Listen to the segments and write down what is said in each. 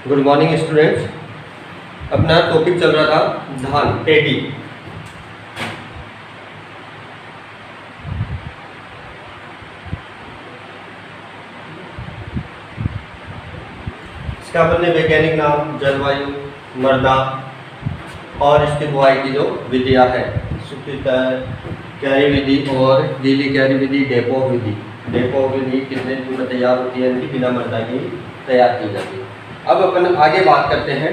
Good morning students. अपना topic चल रहा था धान पेटी। इसका अपन ने वैज्ञानिक नाम जलवायु, मृदा और इसकी बुआई की जो विधियां है, सूखी क्यारी विधि और गीली क्यारी विधि, डेपो विधि। डेपो विधि कितने दिन में तैयार होती है, इनकी बिना मृदा की तैयार की जाती है। अब अपन आगे बात करते हैं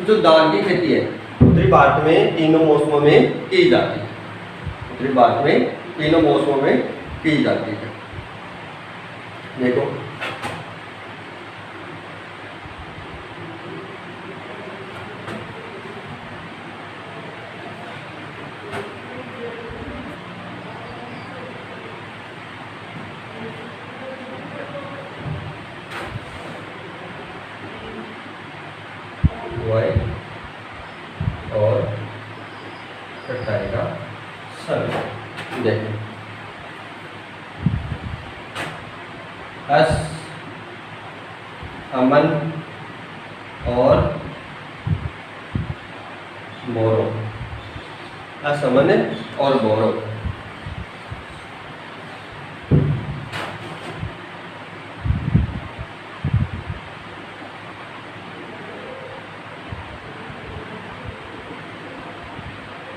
जो धान की खेती है उत्तरी भारत में तीनों मौसमों में की जाती है। उत्तरी भारत में तीनों मौसमों में की जाती है। देखो बुआई और कटाई का समय। देखो अस, अमन और बोरो। असमन और बोरो।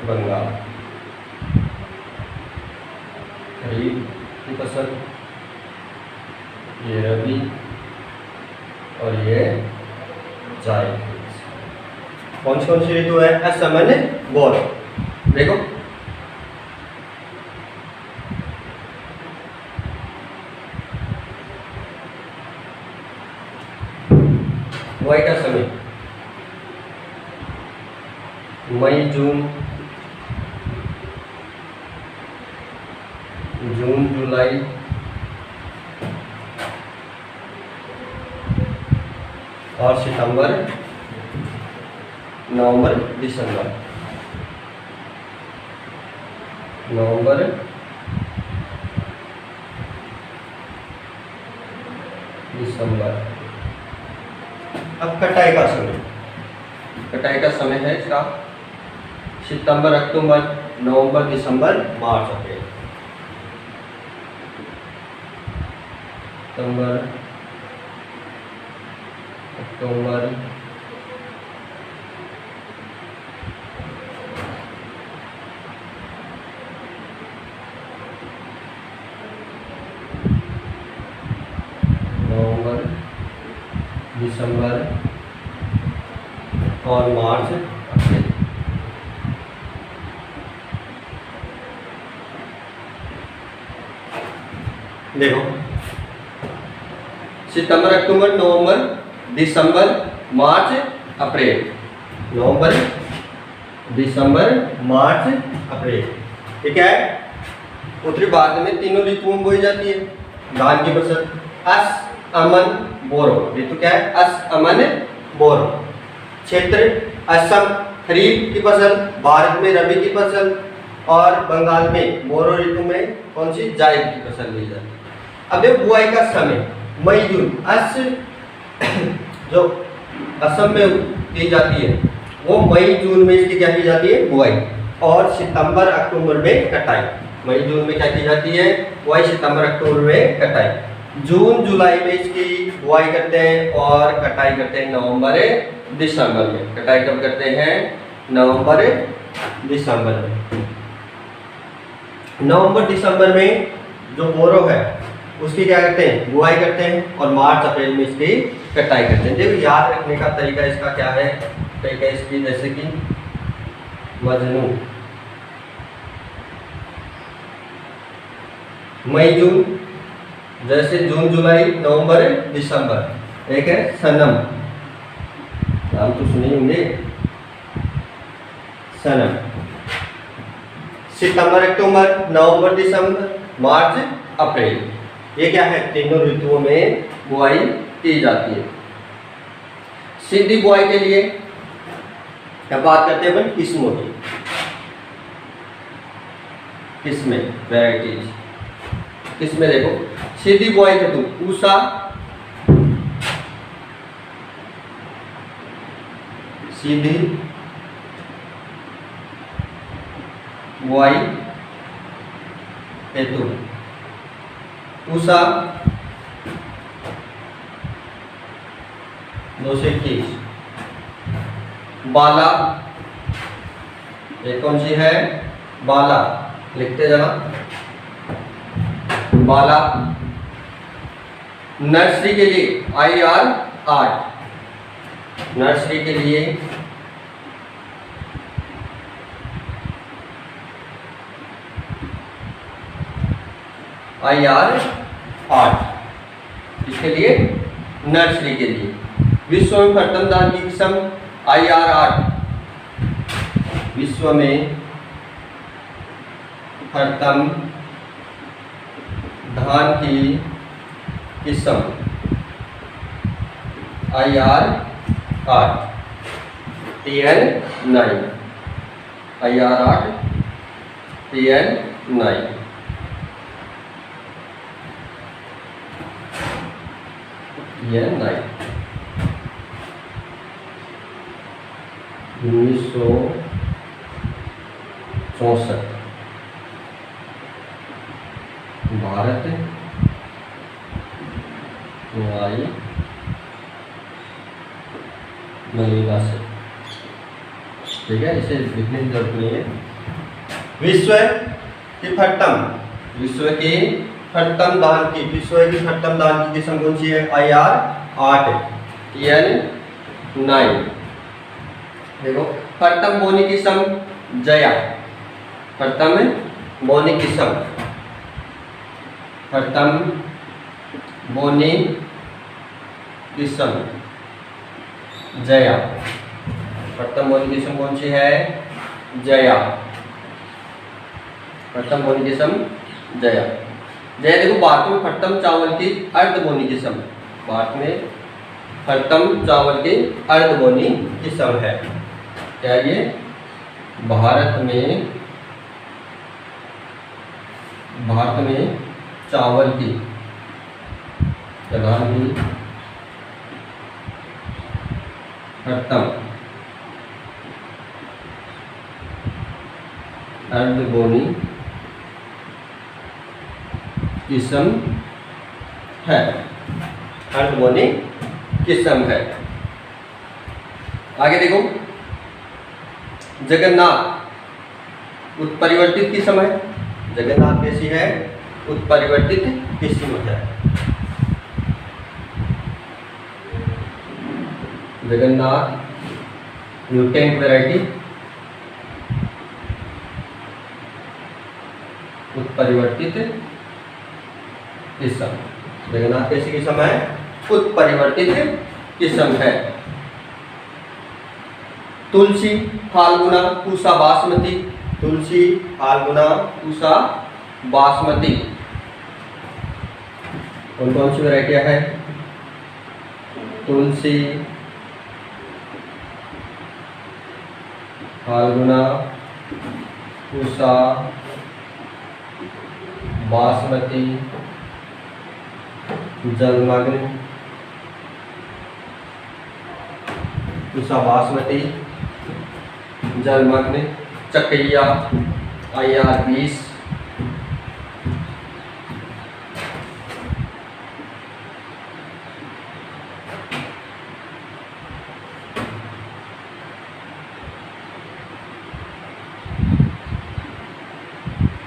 बंगाल खरीफ की फसल, ये रबी और ये जायद। कौन सी ऋतु है? असमन बोरो। देखो बुआई का समय मई जून, जून जुलाई, और सितंबर नवंबर दिसंबर। नवंबर दिसंबर। अब कटाई का समय। कटाई का समय है इसका सितंबर अक्टूबर, नवंबर दिसंबर, मार्च अप्रैल। सितंबर अक्टूबर नवंबर दिसंबर और मार्च अप्रैल। देखो सितंबर अक्टूबर नवंबर दिसंबर मार्च अप्रैल। नवंबर दिसंबर मार्च अप्रैल। ये क्या है? उत्तरी भारत में तीनों ऋतुओं में बोई जाती है धान की फसल। अस, अमन, बोरो। ऋतु क्या है? अस, अमन, बोरो। क्षेत्र असम खरीफ की फसल, भारत में रबी की फसल और बंगाल में बोरो ऋतु में कौन सी? जायद की फसल ली जाती है। अब देखो बुआई का समय मई जून। अस जो असम में की जाती है वो मई जून में इसकी क्या की जाती है? बुआई। और सितंबर अक्टूबर में कटाई। मई जून में क्या की जाती है? बुआई। सितंबर अक्टूबर में कटाई। जून जुलाई में इसकी बुआई करते हैं और कटाई करते हैं नवंबर दिसंबर में। कटाई कब करते हैं? नवंबर दिसंबर में। नवंबर दिसंबर में जो बोरो है उसकी क्या करते हैं? बुआई करते हैं और मार्च अप्रैल में इसकी कटाई करते हैं। देखो याद रखने का तरीका इसका क्या है? तरीका इसकी जैसे कि मजनू मई जून, जैसे जून जुलाई नवंबर दिसंबर। एक है सनम, नाम तो सुने होंगे, सनम। सितंबर अक्टूबर नवंबर दिसंबर मार्च अप्रैल। ये क्या है? तीनों ऋतुओं में बुआई की जाती है। सीधी बुआई के लिए क्या बात करते हैं अपन? किस्मों की। किस्में, वैराइटीज। किस्में देखो सीधी बुआई हेतु पूसा, सीधी बुआई हेतु। पूसा 221। बाला, ये कौन सी है? बाला, लिखते जाना। बाला नर्सरी के लिए IR 8, नर्सरी के लिए IR 8, इसके लिए नर्सरी के लिए। विश्व में प्रथम धान की किस्म IR 8, विश्व में प्रथम धान की किस्म IR 8 TL9, IR 8 TL9। यह 1964 भारत में आई मनीला से। ठीक है, इसे लिखने की जरूरत नहीं है। विश्व की प्रथम धान की किस्म कौन सी है? IR 8 TL9। देखो, प्रथम बोनी किस्म जया, प्रथम बोनी किस्म जया। प्रथम बोनी किस्म कौन सी है? जया, प्रथम बोनी किस्म जया। जय देखो, भारत में प्रथम चावल की अर्ध बोनी किस्म, भारत में प्रथम चावल की अर्ध बोनी किस्म है। क्या ये? भारत में चावल की प्रधान की प्रथम अर्ध बोनी किस्म है, अर्ध बोनी किस्म है। आगे देखो, जगन्नाथ उत्परिवर्तित किस्म है। जगन्नाथ कैसी है? उत्परिवर्तित किस्म है। जगन्नाथ म्यूटेंट वैरायटी, उत्परिवर्तित किस्म। जगन्नाथ कैसी किस्म है? उत्परिवर्तित किस्म है। तुलसी फाल्गुना पूसा बासमती, तुलसी फाल्गुना पूसा बासमती कौन कौन सी वैरायटियां है? तुलसी फाल्गुना पूसा बासमती जलमग्न, पूसा बासमती जलमग्न, चकैया IR 20,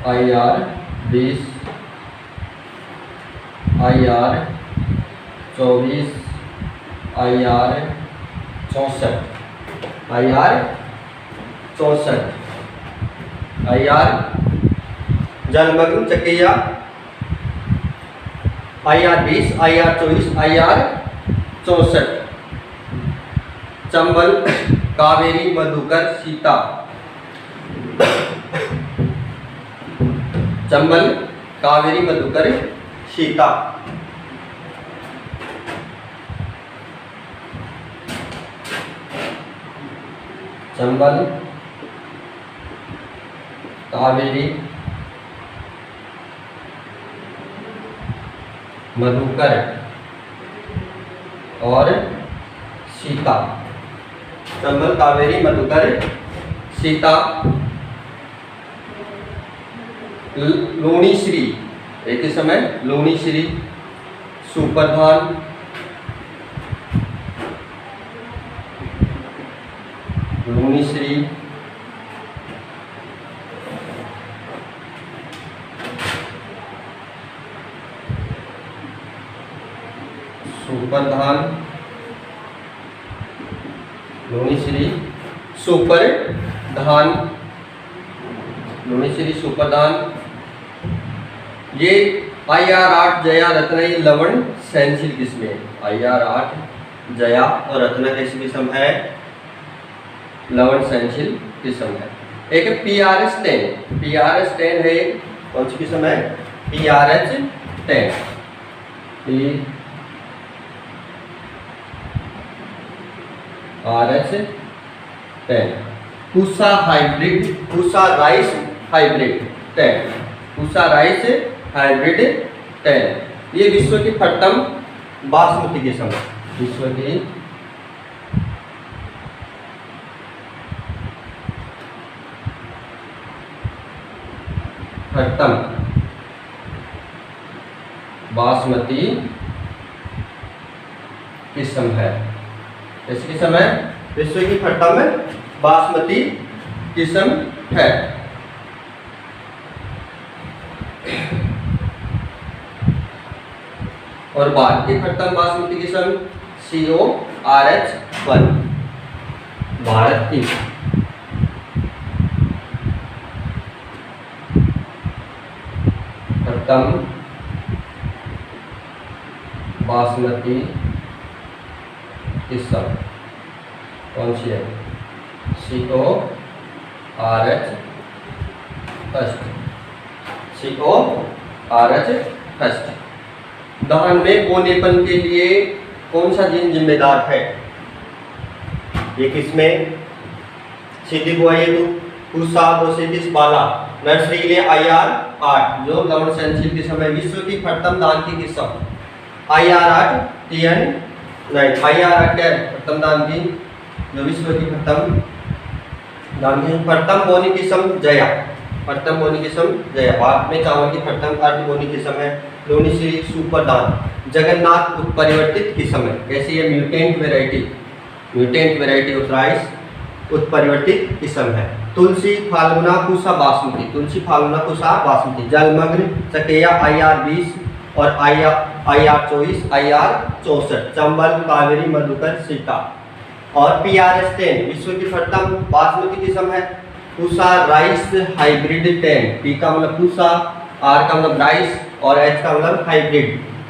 IR 20, IR 24, IR 64, IR 64, IR जलमग्न चकैया IR 20, IR 24, IR 64। Chambal Kaveri Madhukar Sita, Chambal Kaveri Madhukar Sita. Chambal Kaveri Madhukar और सीता। चंबल कावेरी मधुकर सीता लूणीश्री एक ही समय लूणीश्री सुप्रधान लूणीश्री सुप्रधान लूणीश्री सुप्रधान लूणीश्री सुप्रधान। ये IR8 जया रत्न ये लवण सहनशील किस्में है। IR8 जया और रत्न कैसी किस्म है? लवण सहनशील किस्म है। एक PRH10 PRH10 है कौन सी किस्म है? PRH10 PRH10 Pusa hybrid Pusa rice hybrid 10 Pusa rice hybrid 10 ये विश्व की प्रथम बासमती किस्म है। विश्व की प्रथम बासमती किस्म है। ऐसी किस्म है विश्व की प्रथम बासमती किस्म है। और भारत की प्रथम बासमती किस्म CORH1 भारत की प्रथम बासमती किस्म कौन सी है? CORH first. धान में बोनेपन के लिए कौन सा जीन जिम्मेदार है? ये किसमें? सीधी बुआई हेतु पूसा 230 बाला नर्सरी के लिए IR8 जो लवण सहनशील किस्म है। विश्व की प्रथम धान की किस्म IR8 TN नहीं IR8 प्रथम धान की जो विश्व की प्रथम धान की प्रथम बोनी किस्म जया प्रथम बोनी किस्म जया। भारत में चावल की प्रथम अर्ध बोनी किस्म है लूणीश्री सुप्रधान। जगन्नाथ उत्परिवर्तित किस्म है। कैसी है? म्यूटेंट वैरायटी ऑफ राइस उत्परिवर्तित किस्म है। तुलसी फाल्गुना पूसा बासमती जलमग्न चकेया IR20 और IR24 IR64 चंबल कावेरी मधुकर सीता। और PRH10 विश्व की प्रथम बासमती किस्म है पूसा राइस हाइब्रिड 10। P का मतलब पूसा, R का मतलब राइस और H का मतलब हाइब्रिड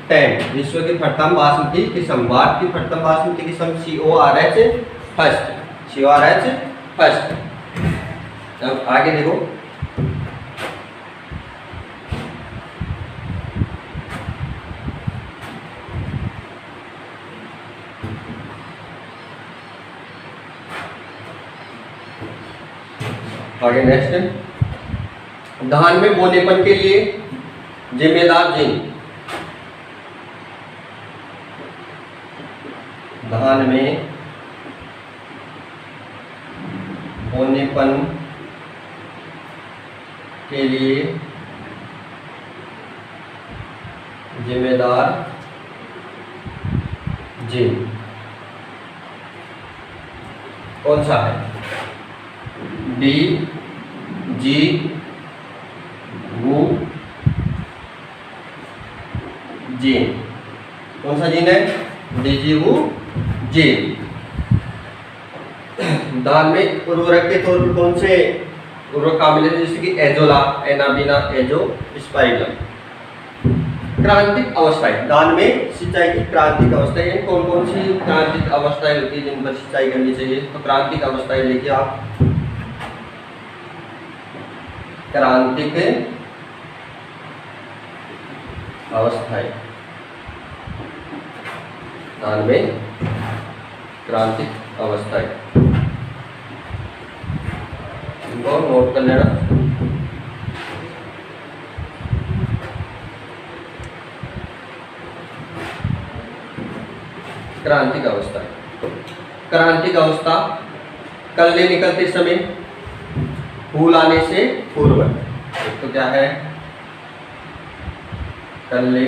10 विश्व की प्रथम बासमती किस्म। भारत की प्रथम बासमती किस्म CORH फर्स्ट। अब आगे देखो आगे नेक्स्ट धान में बोनेपन के लिए जिम्मेदार जीन। धान में बोनेपन के लिए जिम्मेदार जीन कौन सा है? D G वो जीन कौन सा जीन है? DGU gene. धान में उर्वरक के तौर पर कौन से उर्वरक काबिल है? जैसे कि एजोला एनाबिना एजो स्पाइरम। क्रांतिक अवस्थाएं धान में सिंचाई की क्रांतिक अवस्थाएं कौन कौन सी क्रांतिक अवस्थाएं होती है जिन पर सिंचाई करनी चाहिए? तो क्रांतिक अवस्थाएं देखिए आप क्रांतिक अवस्थाएं धान में क्रांतिक अवस्थाएं इनको नोट कर लेना। क्रांतिक अवस्था कल्ले निकलते समय, फूल आने से पूर्व। एक तो क्या है, कल्ले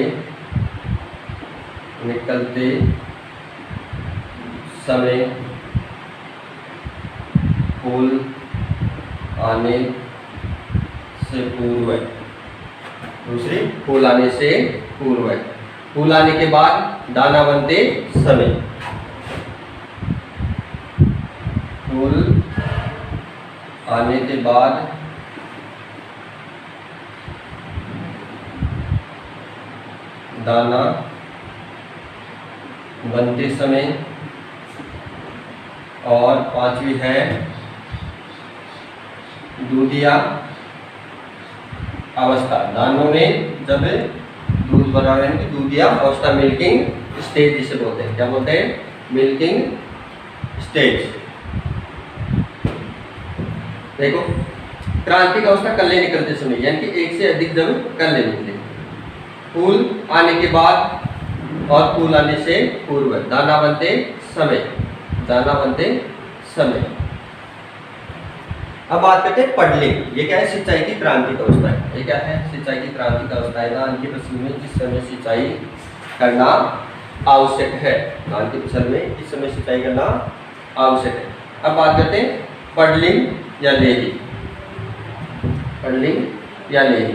निकलते समय, फूल आने से पूर्व। दूसरी, फूल आने से पूर्व। फूल आने के बाद दाना बनते समय, फूल आने के बाद दाना बनते समय। और पांचवी है दूधिया अवस्था। दानों में जब दूध बना रहे हैं, दूधिया अवस्था, मिल्किंग स्टेज जिसे बोलते हैं। क्या बोलते हैं? Milking stage. देखो, क्रांतिक अवस्था कल्ले निकलते समय, यानी कि एक से अधिक जब कल्ले निकले। फूल आने के बाद और फूल आने से पूर्व, दाना बनते समय, दाना बनते समय। अब बात करते हैं पडलिंग। ये क्या है? सिंचाई की क्रांतिक अवस्था है। ये क्या है? सिंचाई की क्रांतिक अवस्था है। धान की फसल में जिस समय सिंचाई करना आवश्यक है, धान की फसल में इस समय सिंचाई करना आवश्यक है। अब बात करते हैं पडलिंग या लेही। पडलिंग या लेही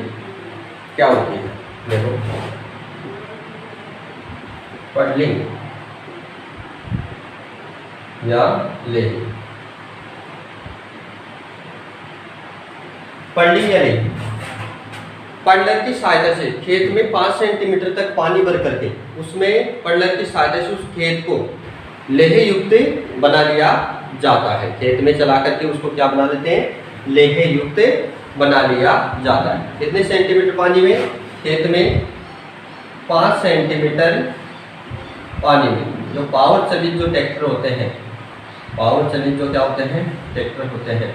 क्या होती है? देखो, पडलिंग या लेही। पडलिंग या लेही, पडलर की सहायता से खेत में 5 सेंटीमीटर तक पानी भर करके उसमें पडलर की सहायता से उस खेत को लेह युक्त बना लिया जाता है। खेत में चला करके उसको क्या बना देते हैं? लेह युक्त बना लिया जाता है। कितने सेंटीमीटर पानी में? खेत में 5 सेंटीमीटर पानी में। जो पावर चलित जो ट्रैक्टर होते हैं, पावर चलित जो क्या होते हैं? ट्रैक्टर होते हैं,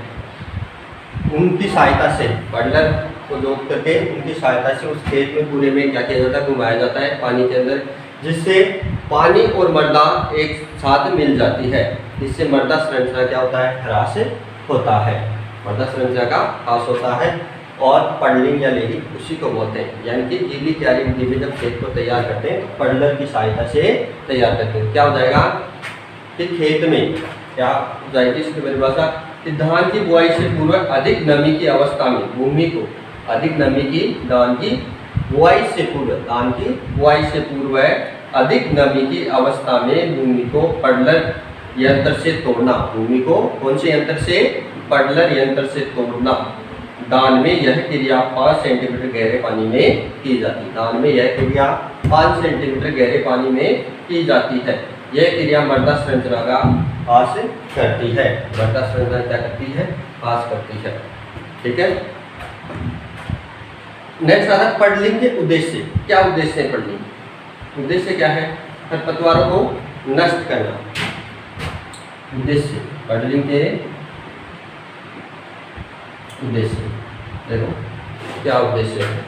उनकी सहायता से, पडलर को जोत करके उनकी सहायता से उस खेत में पूरे में क्या किया जाता है? घुमाया जाता है पानी के अंदर, जिससे पानी और मृदा एक साथ मिल जाती है। इससे मृदा संरचना क्या होता है? ह्रास होता है। मृदा संरचना का ह्रास होता है। और पडलिंग या लेही उसी को बोलते हैं। यानी कि गीली क्यारी विधि में जब खेत को तैयार करते हैं तो पडलर की सहायता से तैयार करते हैं। क्या हो जाएगा कि खेत में क्या हो जाएगी इसकी परिभाषा कि धान की बुआई से पूर्व अधिक नमी की अवस्था में भूमि को, अधिक नमी की, धान की बुआई से पूर्व, धान की बुआई से पूर्व अधिक नमी की अवस्था में भूमि को पडलर यंत्र से तोड़ना। भूमि को कौन से यंत्र से? पडलर यंत्र से तोड़ना। दान में यह क्रिया 5 सेंटीमीटर गहरे पानी में की जाती है। दान में यह क्रिया 5 सेंटीमीटर गहरे पानी में की जाती है। यह क्रिया मृदा संरचना का ह्रास करती है। मृदा संरचना क्या करती है? ह्रास करती है। ठीक है। नेक्स्ट आता है पडलिंग के उद्देश्य। क्या उद्देश्य है पडलिंग? उद्देश्य क्या है? खरपतवारों को नष्ट करना। उद्देश्य पडलिंग के उद्देश्य, देखो क्या उद्देश्य है।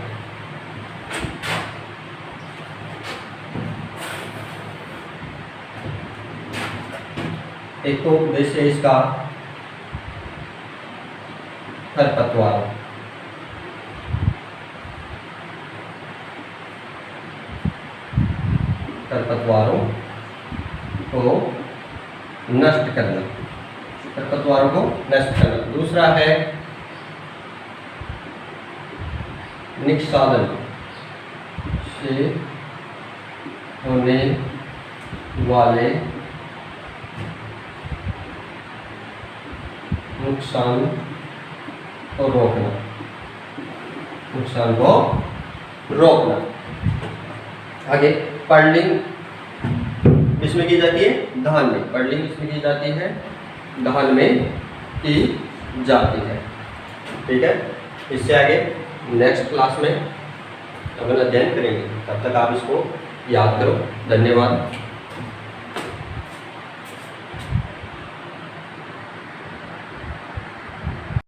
एक तो उद्देश्य है इसका खरपतवार, खरपतवारों को नष्ट करना, खरपतवारों को नष्ट करना। दूसरा है निष्कासन से होने वाले नुकसान को रोकना, नुकसान को रोकना। आगे पडलिंग किसमें की जाती है? धान में। पडलिंग किसमें की जाती है? धान में की जाती है। ठीक है। इससे आगे नेक्स्ट क्लास में अपन अध्ययन करेंगे। तब तक आप इसको याद करो। धन्यवाद।